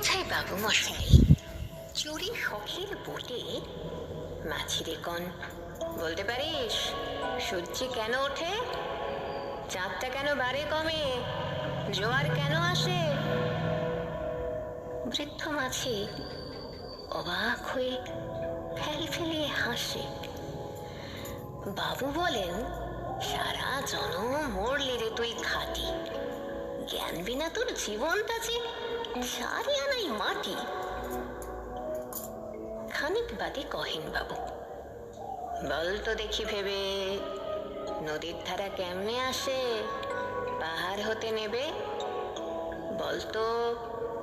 কোথায় বাবু মশাই? চুরি শখের বোটে মাছিরে কন বলতে পারিস সূর্য কেন ওঠে, চাঁদটা কেন বাড়ে কমে, জোয়ার কেন আসে? বৃদ্ধ মাছি অবাক হয়ে ফেল ফেলিয়ে হাসে। বাবু বলেন, সারা জনম মরলি রে তুই খাটি, জ্ঞান বিনা তোর জীবনটা যে সারি আনাই মাটি। খানিক বাদে কহেন বাবু, বল তো দেখি ভেবে, নদীর ধারা কেমনে আসে, পাহাড় হতে নেবে? বলতো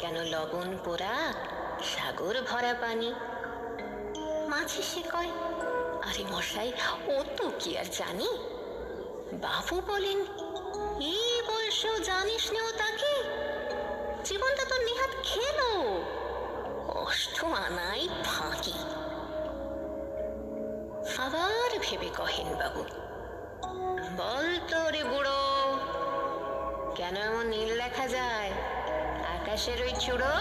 কেন লবণ পোড়া সাগর ভরা পানি? মাঝি সে কয়, আরে মশাই ও তো কি আর জানি। বাবু বলেন, এই বয়সেও জানিস নেও তাকে, জীবনটা তো নেহাত খেলো, অষ্ট আনাই ফাঁকি। আবার ভেবে কহেন বাবু, বল তো রে বুড়ো, কেন এমন নীল দেখা যায় আকাশের ওই চূড়ো?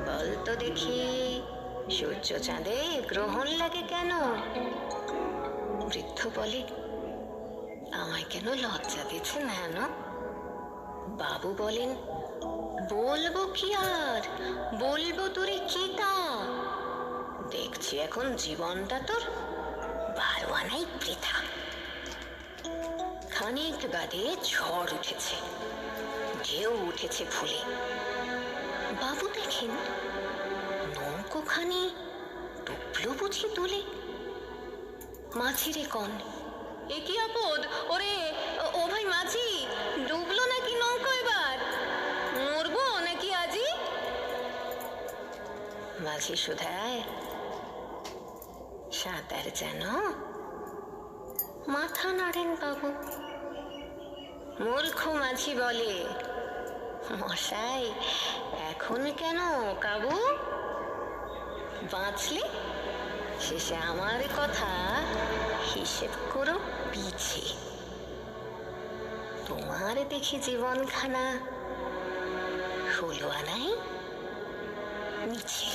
বল তো দেখি সূর্য চাঁদে গ্রহণ লাগে কেন? বৃদ্ধ বলে, আমায় কেন লজ্জা দিচ্ছে না? বাবু বলেন, বলবো কি আর, বলবো তোরে কি তা, দেখছি এখন জীবনটা তোর 12 আনাই বৃথা। খানিক বাদে ঝড় উঠেছে, ঢেউ উঠেছে ফুলে। বাবু দেখেন নৌকোখানি ডুবলো বুঝি তুলে। মাঝিরে কন, এ কি আপদ ওরে, ও ভাই মাঝি, ডুবলো নাকি নৌকো এবার, মরবো নাকি আজি? মাঝি শুধায়, সাঁতার জানো? মাথা নাড়েন বাবু। মূর্খ মাঝি বলে, মশাই এখন কেন কাবু, বাঁচলে শেষে আমার কথা হিসেব করো পিছে, তোমার দেখি জীবনখানা হলো আনাই নিচে।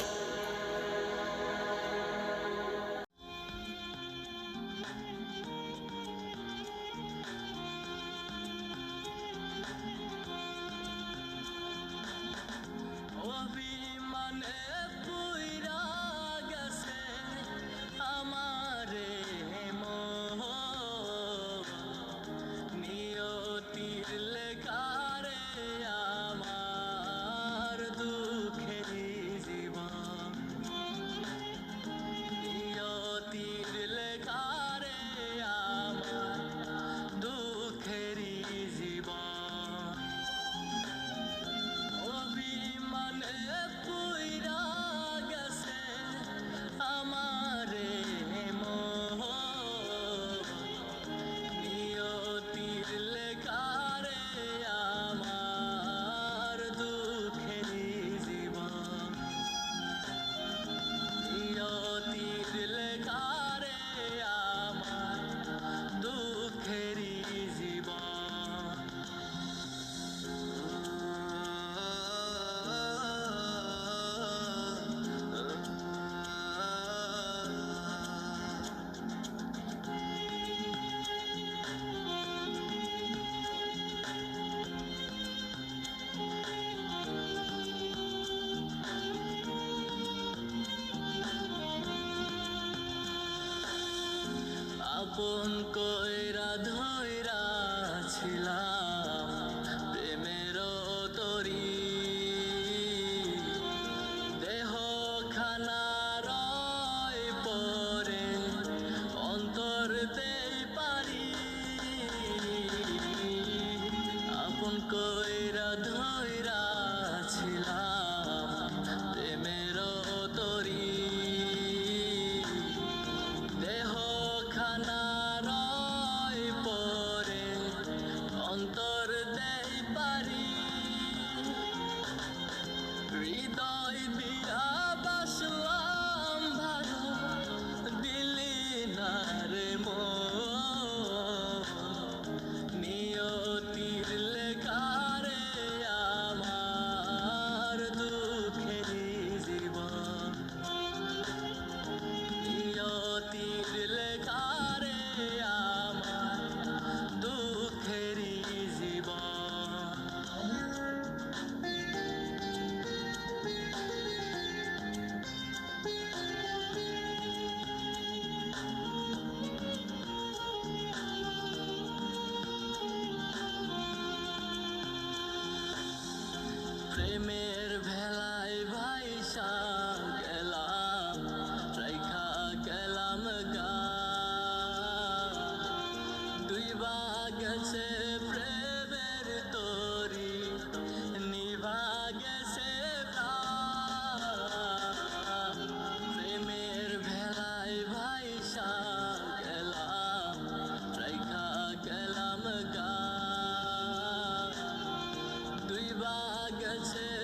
গেছে